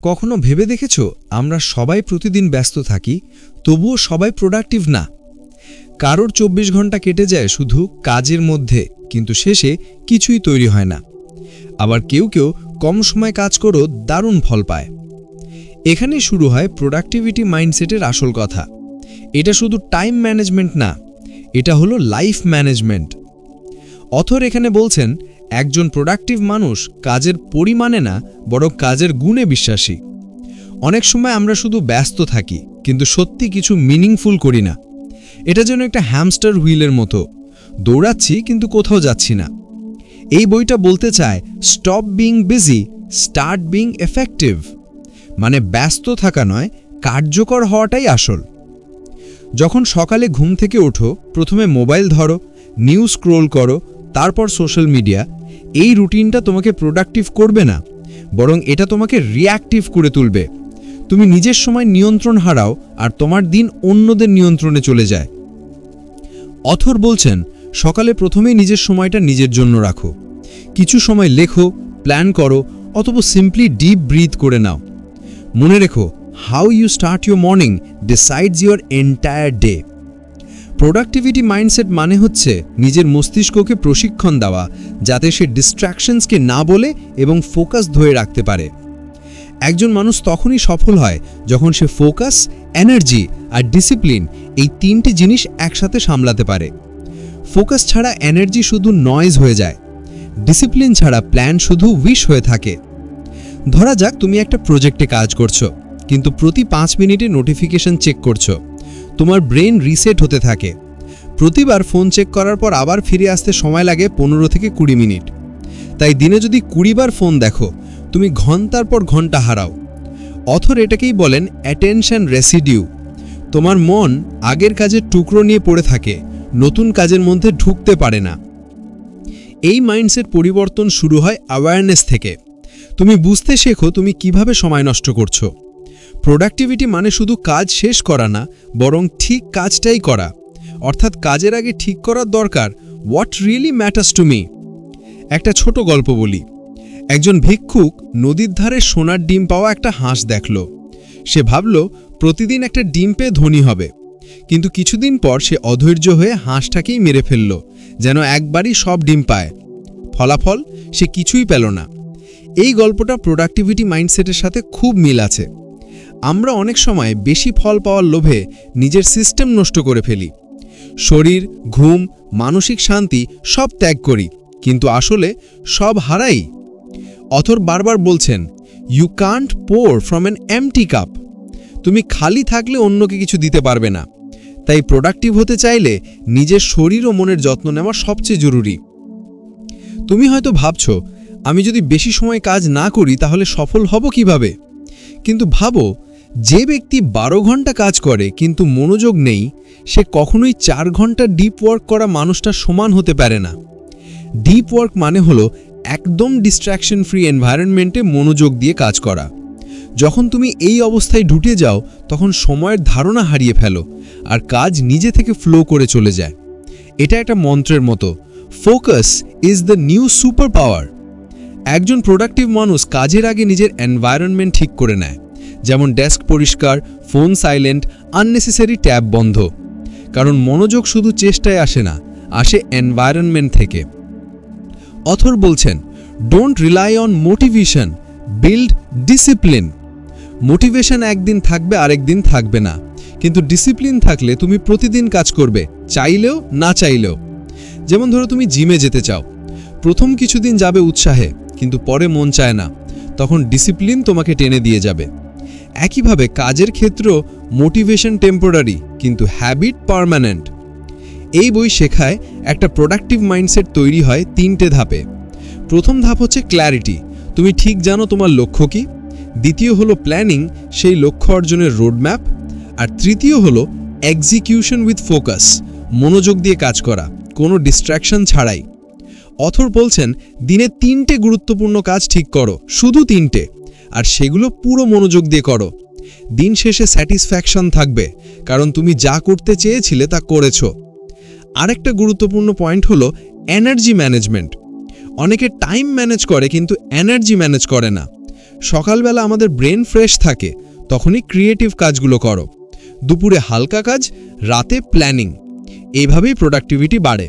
কখনো ভেবে দেখেছো আমরা সবাই প্রতিদিন ব্যস্ত থাকি, তবুও সবাই প্রোডাক্টিভ না। কারোর 24 ঘন্টা কেটে যায় শুধু কাজের মধ্যে, কিন্তু শেষে কিছুই তৈরি হয় না। আবার কেউ কেউ কম সময় কাজ করেও দারুণ ফল পায়। এখানেই শুরু হয় প্রোডাক্টিভিটি মাইন্ডসেটের আসল কথা। এটা শুধু টাইম ম্যানেজমেন্ট না, এটা হলো লাইফ ম্যানেজমেন্ট। অথর এখানে বলছেন, একজন প্রোডাক্টিভ মানুষ কাজের পরিমাণে না, বরং কাজের গুণে বিশ্বাসী। অনেক সময় আমরা শুধু ব্যস্ত থাকি, কিন্তু সত্যি কিছু মিনিংফুল করি না। এটা যেন একটা হ্যামস্টার হুইলের মতো, দৌড়াচ্ছি কিন্তু কোথাও যাচ্ছি না। এই বইটা বলতে চায়, stop being busy, start being effective. মানে ব্যস্ত থাকা নয়, কার্যকর হওয়াটাই আসল। যখন সকালে ঘুম থেকে ওঠো, প্রথমে মোবাইল ধরো, নিউজ স্ক্রোল করো, তারপর সোশ্যাল মিডিয়া, এই রুটিনটা তোমাকে প্রোডাক্টিভ করবে না, বরং এটা তোমাকে রিঅ্যাক্টিভ করে তুলবে। তুমি নিজের সময় নিয়ন্ত্রণ হারাও, আর তোমার দিন অন্যদের নিয়ন্ত্রণে চলে যায়। অথর বলছেন, সকালে প্রথমেই নিজের সময়টা নিজের জন্য রাখো। কিছু সময় লেখো, প্ল্যান করো, অথবা সিম্পলি ডিপ ব্রিথ করে নাও। মনে রেখো, how you start your morning decides your entire day. Productivity mindset মানে হচ্ছে নিজের মস্তিষ্ককে প্রশিক্ষণ দেওয়া, যাতে সে ডিস্ট্র্যাকশনসকে না বলে এবং ফোকাস ধরে রাখতে পারে। একজন মানুষ তখনই সফল হয় যখন সে ফোকাস, এনার্জি আর ডিসিপ্লিন, এই তিনটি জিনিস একসাথে সামলাতে পারে। ফোকাস ছাড়া এনার্জি শুধু নয়েজ হয়ে যায়, ডিসিপ্লিন ছাড়া প্ল্যান শুধু উইশ হয়ে থাকে। ধরা যাক তুমি একটা প্রজেক্টে কাজ করছো, কিন্তু প্রতি 5 মিনিটে নোটিফিকেশন চেক করছো। তোমার ব্রেন রিসেট হতে থাকে। প্রতিবার ফোন চেক করার পর আবার ফিরে আসতে সময় লাগে 15 থেকে 20 মিনিট। তাই দিনে যদি 20 বার ফোন দেখো, তুমি ঘন্টার পর ঘন্টা হারাও। অথর এটাকেই বলেন অ্যাটেনশন রেসিডিউ। তোমার মন আগের কাজের টুকরো নিয়ে পড়ে থাকে, নতুন কাজের মধ্যে ঢুকতে পারে না। এই মাইন্ডসেট পরিবর্তন শুরু হয় অ্যাওয়ারনেস থেকে। তুমি বুঝতে শেখো তুমি কিভাবে সময় নষ্ট করছো। প্রোডাক্টিভিটি মানে শুধু কাজ শেষ করা না, বরং ঠিক কাজটাই করা। অর্থাৎ কাজের আগে ঠিক করার দরকার, what really matters to me. একটা ছোট গল্প বলি। একজন ভিক্ষুক নদীর ধারে সোনার ডিম পাওয়া একটা হাঁস দেখল। সে ভাবল প্রতিদিন একটা ডিম পেয়ে ধনী হবে। কিন্তু কিছুদিন পর সে অধৈর্য হয়ে হাঁসটাকেই মেরে ফেলল, যেন একবারই সব ডিম পায়। ফলাফল, সে কিছুই পেল না। এই গল্পটা প্রোডাক্টিভিটি মাইন্ডসেটের সাথে খুব মিল আছে। আমরা অনেক সময় বেশি ফল পাওয়ার লোভে নিজের সিস্টেম নষ্ট করে ফেলি। শরীর, ঘুম, মানসিক শান্তি সব ত্যাগ করি, কিন্তু আসলে সব হারাই। অথর বারবার বলছেন, you can't pour from an empty cup. তুমি খালি থাকলে অন্যকে কিছু দিতে পারবে না। তাই প্রোডাক্টিভ হতে চাইলে নিজের শরীর ও মনের যত্ন নেওয়া সবচেয়ে জরুরি। তুমি হয়তো ভাবছো, আমি যদি বেশি সময় কাজ না করি তাহলে সফল হব কিভাবে? কিন্তু ভাবো, যে ব্যক্তি 12 ঘন্টা কাজ করে কিন্তু মনোযোগ নেই, সে কখনোই 4 ঘন্টা ডিপ ওয়ার্ক করা মানুষটার সমান হতে পারে না। ডিপ ওয়ার্ক মানে হলো একদম ডিস্ট্র্যাকশন ফ্রি এনভায়রনমেন্টে মনোযোগ দিয়ে কাজ করা। যখন তুমি এই অবস্থায় ঢুকে যাও, তখন সময়ের ধারণা হারিয়ে ফেলো, আর কাজ নিজে থেকে ফ্লো করে চলে যায়। এটা একটা মন্ত্রের মতো, focus is the new super power. একজন প্রোডাক্টিভ মানুষ কাজের আগে নিজের এনভায়রনমেন্ট ঠিক করে নেয়, যেমন ডেস্ক পরিষ্কার, ফোন সাইলেন্ট, আননেসেসারি ট্যাব বন্ধ। কারণ মনোযোগ শুধু চেষ্টায় আসে না, আসে এনভায়রনমেন্ট থেকে। অথর বলছেন, don't rely on motivation, build discipline. Motivation একদিন থাকবে, আরেকদিন থাকবে না, কিন্তু ডিসিপ্লিন থাকলে তুমি প্রতিদিন কাজ করবে, চাইলেও না চাইলেও। যেমন ধরো তুমি জিমে যেতে চাও, প্রথম কিছুদিন যাবে উৎসাহে, কিন্তু পরে মন চায় না, তখন ডিসিপ্লিন তোমাকে টেনে দিয়ে যাবে। একইভাবে কাজের ক্ষেত্রেও মোটিভেশন টেম্পোরারি, কিন্তু হ্যাবিট পার্মানেন্ট। এই বই শেখায় একটা প্রোডাক্টিভ মাইন্ডসেট তৈরি হয় 3টে ধাপে। প্রথম ধাপ হচ্ছে ক্ল্যারিটি, তুমি ঠিক জানো তোমার লক্ষ্য কি। দ্বিতীয় হলো প্ল্যানিং, সেই লক্ষ্য অর্জনের রোডম্যাপ। আর তৃতীয় হলো এক্সিকিউশন উইথ ফোকাস, মনোযোগ দিয়ে কাজ করা, কোনো ডিস্ট্র্যাকশন ছাড়াই। অথর বলছেন, দিনে 3টে গুরুত্বপূর্ণ কাজ ঠিক করো, শুধু 3টে, আর সেগুলো পুরো মনোযোগ দিয়ে করো। দিন শেষে স্যাটিসফ্যাকশন থাকবে, কারণ তুমি যা করতে চেয়েছিলে তা করেছো। আরেকটা গুরুত্বপূর্ণ পয়েন্ট হলো এনার্জি ম্যানেজমেন্ট। অনেকে টাইম ম্যানেজ করে কিন্তু এনার্জি ম্যানেজ করে না। সকালবেলা আমাদের ব্রেন ফ্রেশ থাকে, তখনই ক্রিয়েটিভ কাজগুলো করো। দুপুরে হালকা কাজ, রাতে প্ল্যানিং। এইভাবেই প্রোডাক্টিভিটি বাড়ে।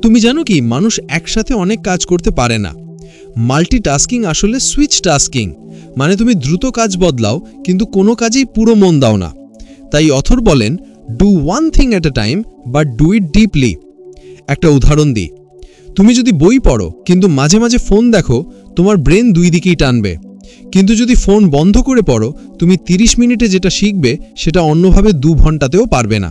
তুমি জানো কি, মানুষ একসাথে অনেক কাজ করতে পারে না। মাল্টিটাস্কিং আসলে সুইচ টাস্কিং, মানে তুমি দ্রুত কাজ বদলাও কিন্তু কোনো কাজেই পুরো মন দাও না। তাই অথর বলেন, do one thing at A time but do it deeply. একটা উদাহরণ দিই, তুমি যদি বই পড়ো কিন্তু মাঝে মাঝে ফোন দেখো, তোমার ব্রেন দুই দিকেই টানবে। কিন্তু যদি ফোন বন্ধ করে পড়ো, তুমি 30 মিনিটে যেটা শিখবে সেটা অন্যভাবে 2 ঘন্টাতেও পারবে না।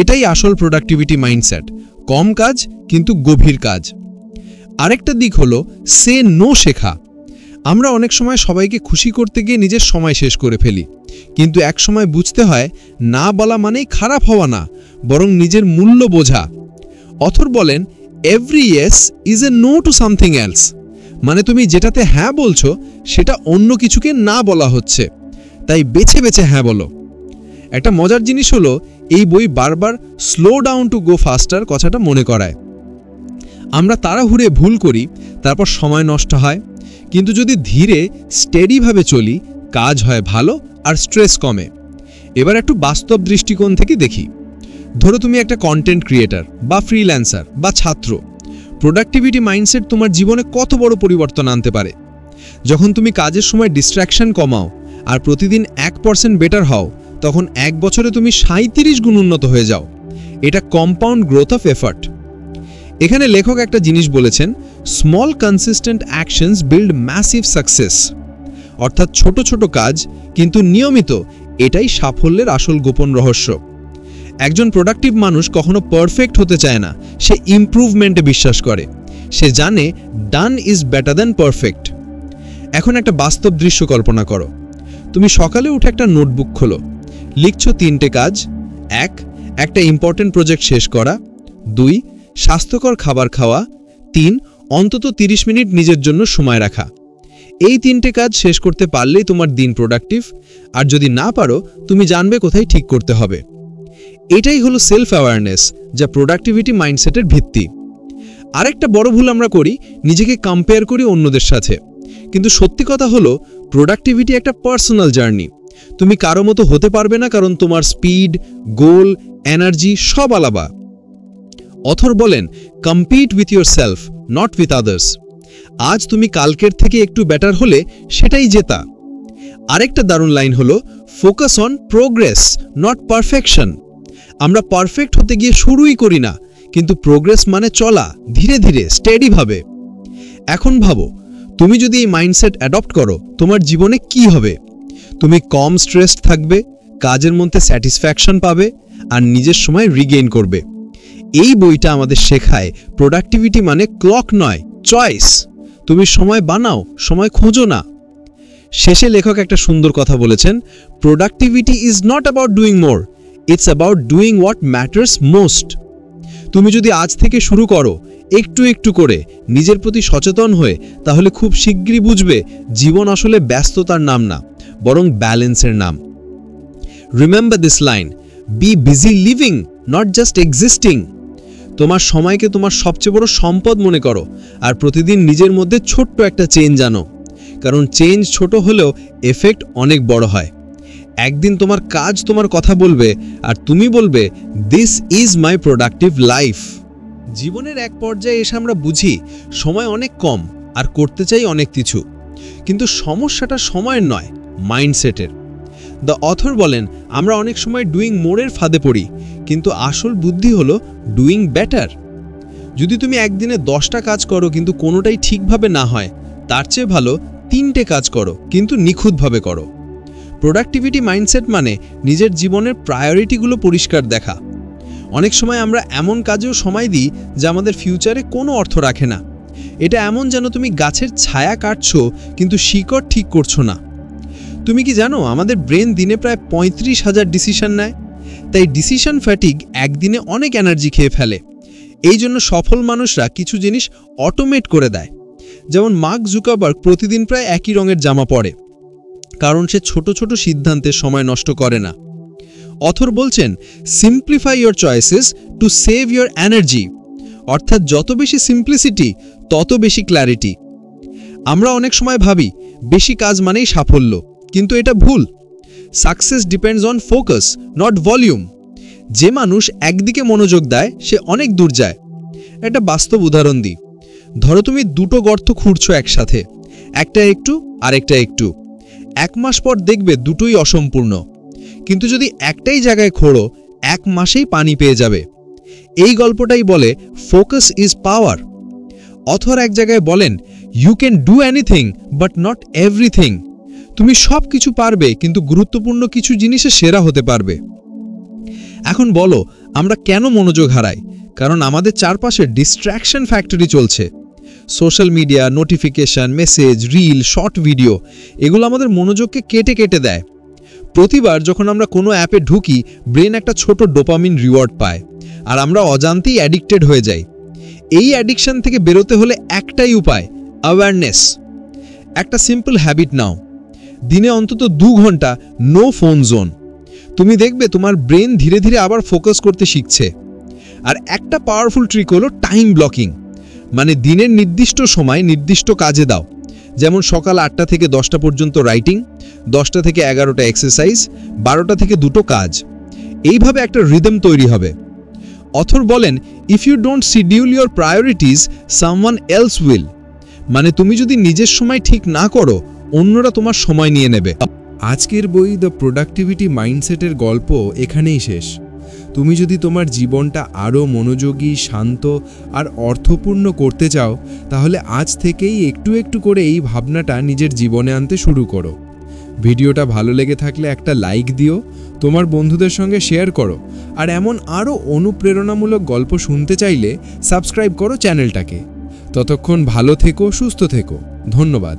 এটাই আসল প্রোডাক্টিভিটি মাইন্ডসেট, কম কাজ কিন্তু গভীর কাজ। আরেকটা দিক হলো সে নো শেখা। আমরা অনেক সময় সবাইকে খুশি করতে গিয়ে নিজের সময় শেষ করে ফেলি, কিন্তু এক সময় বুঝতে হয় না বলা মানেই খারাপ হওয়া না, বরং নিজের মূল্য বোঝা। অথর বলেন, every yes is a no to something else. মানে তুমি যেটাতে হ্যাঁ বলছো সেটা অন্য কিছুকে না বলা হচ্ছে, তাই বেছে বেছে হ্যাঁ বলো। একটা মজার জিনিস হলো, এই বই বারবার স্লো ডাউন টু গো ফাস্টার কথাটা মনে করায়। আমরা তাড়াহুড়ে ভুল করি, তারপর সময় নষ্ট হয়। কিন্তু যদি ধীরে স্টেডিভাবে চলি, কাজ হয় ভালো আর স্ট্রেস কমে। এবার একটু বাস্তব দৃষ্টিকোণ থেকে দেখি। ধরো তুমি একটা কন্টেন্ট ক্রিয়েটার বা ফ্রিল্যান্সার বা ছাত্র। প্রোডাক্টিভিটি মাইন্ডসেট তোমার জীবনে কত বড় পরিবর্তন আনতে পারে। যখন তুমি কাজের সময় ডিস্ট্র্যাকশন কমাও আর প্রতিদিন 1% বেটার হও, তখন 1 বছরে তুমি 37 গুণ উন্নত হয়ে যাও। এটা কম্পাউন্ড গ্রোথ অফ এফর্ট। এখানে লেখক একটা জিনিস বলেছেন, small consistent actions build massive success. অর্থাৎ ছোট ছোট কাজ কিন্তু নিয়মিত, এটাই সাফল্যের আসল গোপন রহস্য। একজন প্রোডাক্টিভ মানুষ কখনো পারফেক্ট হতে চায় না, সে ইমপ্রুভমেন্টে বিশ্বাস করে। সে জানে done is better than perfect. এখন একটা বাস্তব দৃশ্য কল্পনা করো। তুমি সকালে উঠে একটা নোটবুক খোলো, লিখছো 3টে কাজ। 1, একটা ইম্পর্টেন্ট প্রজেক্ট শেষ করা। 2, স্বাস্থ্যকর খাবার খাওয়া। 3, অন্তত 30 মিনিট নিজের জন্য সময় রাখা। এই 3টে কাজ শেষ করতে পারলেই তোমার দিন প্রোডাক্টিভ। আর যদি না পারো, তুমি জানবে কোথায় ঠিক করতে হবে। এটাই হলো সেলফ অ্যাওয়ারনেস, যা প্রোডাক্টিভিটি মাইন্ডসেটের ভিত্তি। আরেকটা বড় ভুল আমরা করি, নিজেকে কম্পেয়ার করি অন্যদের সাথে। কিন্তু সত্যি কথা হলো, প্রোডাক্টিভিটি একটা পার্সোনাল জার্নি। তুমি কারো মতো হতে পারবে না, কারণ তোমার স্পিড, গোল, এনার্জি সব আলাদা। অথর বলেন, compete with your self, not with others. আজ তুমি কালকের থেকে একটু বেটার হলে সেটাই জেতা। আরেকটা দারুণ লাইন হলো, focus on progress, not perfection. আমরা পারফেক্ট হতে গিয়ে শুরুই করি না, কিন্তু প্রোগ্রেস মানে চলা ধীরে ধীরে স্টেডিভাবে। এখন ভাবো, তুমি যদি এই মাইন্ডসেট অ্যাডপ্ট করো, তোমার জীবনে কি হবে? তুমি কম স্ট্রেসড থাকবে, কাজের মধ্যে স্যাটিসফ্যাকশন পাবে আর নিজের সময় রিগেইন করবে। এই বইটা আমাদের শেখায় প্রোডাক্টিভিটি মানে ক্লক নয়, চয়েস। তুমি সময় বানাও, সময় খোঁজো না। শেষে লেখক একটা সুন্দর কথা বলেছেন, productivity is not about doing more, it's about doing what matters most. তুমি যদি আজ থেকে শুরু করো, একটু একটু করে নিজের প্রতি সচেতন হয়ে, তাহলে খুব শীঘ্রই বুঝবে জীবন আসলে ব্যস্ততার নাম না, বরং ব্যালেন্সের নাম। Remember this line, B busy living, not just existing. তোমার সময়কে তোমার সবচেয়ে বড় সম্পদ মনে করো, আর প্রতিদিন নিজের মধ্যে ছোট্ট একটা চেঞ্জ আনো, কারণ চেঞ্জ ছোট হলেও এফেক্ট অনেক বড় হয়। একদিন তোমার কাজ তোমার কথা বলবে, আর তুমি বলবে, this is my productive life. জীবনের এক পর্যায়ে এসে আমরা বুঝি সময় অনেক কম আর করতে চাই অনেক কিছু, কিন্তু সমস্যাটা সময়ের নয়, মাইন্ডসেটের। দ্য অথর বলেন, আমরা অনেক সময় ডুইং মোরের ফাঁদে পড়ি, কিন্তু আসল বুদ্ধি হলো ডুইং বেটার। যদি তুমি একদিনে 10টা কাজ করো কিন্তু কোনোটাই ঠিকভাবে না হয়, তার চেয়ে ভালো 3টে কাজ করো কিন্তু নিখুঁতভাবে করো। প্রোডাক্টিভিটি মাইন্ডসেট মানে নিজের জীবনের প্রায়োরিটিগুলো পরিষ্কার দেখা। অনেক সময় আমরা এমন কাজেও সময় দিই যা আমাদের ফিউচারে কোনো অর্থ রাখে না। এটা এমন যেন তুমি গাছের ছায়া কাটছো কিন্তু শিকড় ঠিক করছো না। তুমি কি জানো, আমাদের ব্রেন দিনে প্রায় 35,000 ডিসিশন নেয়। তাই ডিসিশন ফ্যাটিগ একদিনে অনেক এনার্জি খেয়ে ফেলে। এই জন্য সফল মানুষরা কিছু জিনিস অটোমেট করে দেয়। যেমন মার্ক জুকারবার্গ প্রতিদিন প্রায় একই রঙের জামা পরে, কারণ সে ছোট ছোট সিদ্ধান্তে সময় নষ্ট করে না। অথর বলছেন, simplify your choices to save your energy. অর্থাৎ যত বেশি সিম্পলিসিটি, তত বেশি ক্ল্যারিটি। আমরা অনেক সময় ভাবি বেশি কাজ মানেই সাফল্য, কিন্তু এটা ভুল। Success depends on focus, not volume. যে মানুষ একদিকে মনোযোগ দেয় সে অনেক দূর যায়। একটা বাস্তব উদাহরণ দিই। ধরো তুমি দুটো গর্ত খুঁড়ছো একসাথে, একটা একটু আর একটা একটু। 1 মাস পর দেখবে দুটোই অসম্পূর্ণ, কিন্তু যদি একটাই জায়গায় খোঁড়ো 1 মাসেই পানি পেয়ে যাবে। এই গল্পটাই বলে ফোকাস ইজ পাওয়ার। অথর এক জায়গায় বলেন, you can do anything but not everything. তুমি সব কিছু পারবে, কিন্তু গুরুত্বপূর্ণ কিছু জিনিসে সেরা হতে পারবে। এখন বলো, আমরা কেন মনোযোগ হারাই? কারণ আমাদের চারপাশে ডিস্ট্র্যাকশন ফ্যাক্টরি চলছে। Social media, notification, message, reel, short video, এগুলো আমাদের মনোযোগকে কেটে কেটে দেয়। প্রতিবার যখন আমরা কোনো অ্যাপে ঢুকি, ব্রেন একটা ছোট ডোপামিন রিওয়ার্ড পায়, আর আমরা অজান্তেই অ্যাডিক্টেড হয়ে যাই। এই অ্যাডিকশন থেকে বেরোতে হলে একটাই উপায়, অ্যাওয়ারনেস। একটা সিম্পল হ্যাবিট নাও, দিনে অন্তত 2 ঘন্টা নো ফোন জোন। তুমি দেখবে তোমার ব্রেন ধীরে ধীরে আবার ফোকাস করতে শিখছে। আর একটা পাওয়ারফুল ট্রিক হলো টাইম ব্লকিং, মানে দিনের নির্দিষ্ট সময় নির্দিষ্ট কাজে দাও। যেমন সকাল 8টা থেকে 10টা পর্যন্ত রাইটিং, 10টা থেকে 11টা এক্সারসাইজ, 12টা থেকে 2টো কাজ। এইভাবে একটা রিদম তৈরি হবে। অথর বলেন, if you don't schedule your priorities, someone else will. মানে তুমি যদি নিজের সময় ঠিক না করো, অন্যরা তোমার সময় নিয়ে নেবে। আজকের বই দ্য প্রোডাক্টিভিটি মাইন্ডসেটের গল্প এখানেই শেষ। তুমি যদি তোমার জীবনটা আরও মনোযোগী, শান্ত আর অর্থপূর্ণ করতে চাও, তাহলে আজ থেকেই একটু একটু করে এই ভাবনাটা নিজের জীবনে আনতে শুরু করো। ভিডিওটা ভালো লেগে থাকলে একটা লাইক দিও, তোমার বন্ধুদের সঙ্গে শেয়ার করো, আর এমন আরও অনুপ্রেরণামূলক গল্প শুনতে চাইলে সাবস্ক্রাইব করো চ্যানেলটাকে। ততক্ষণ ভালো থেকো, সুস্থ থেকো। ধন্যবাদ।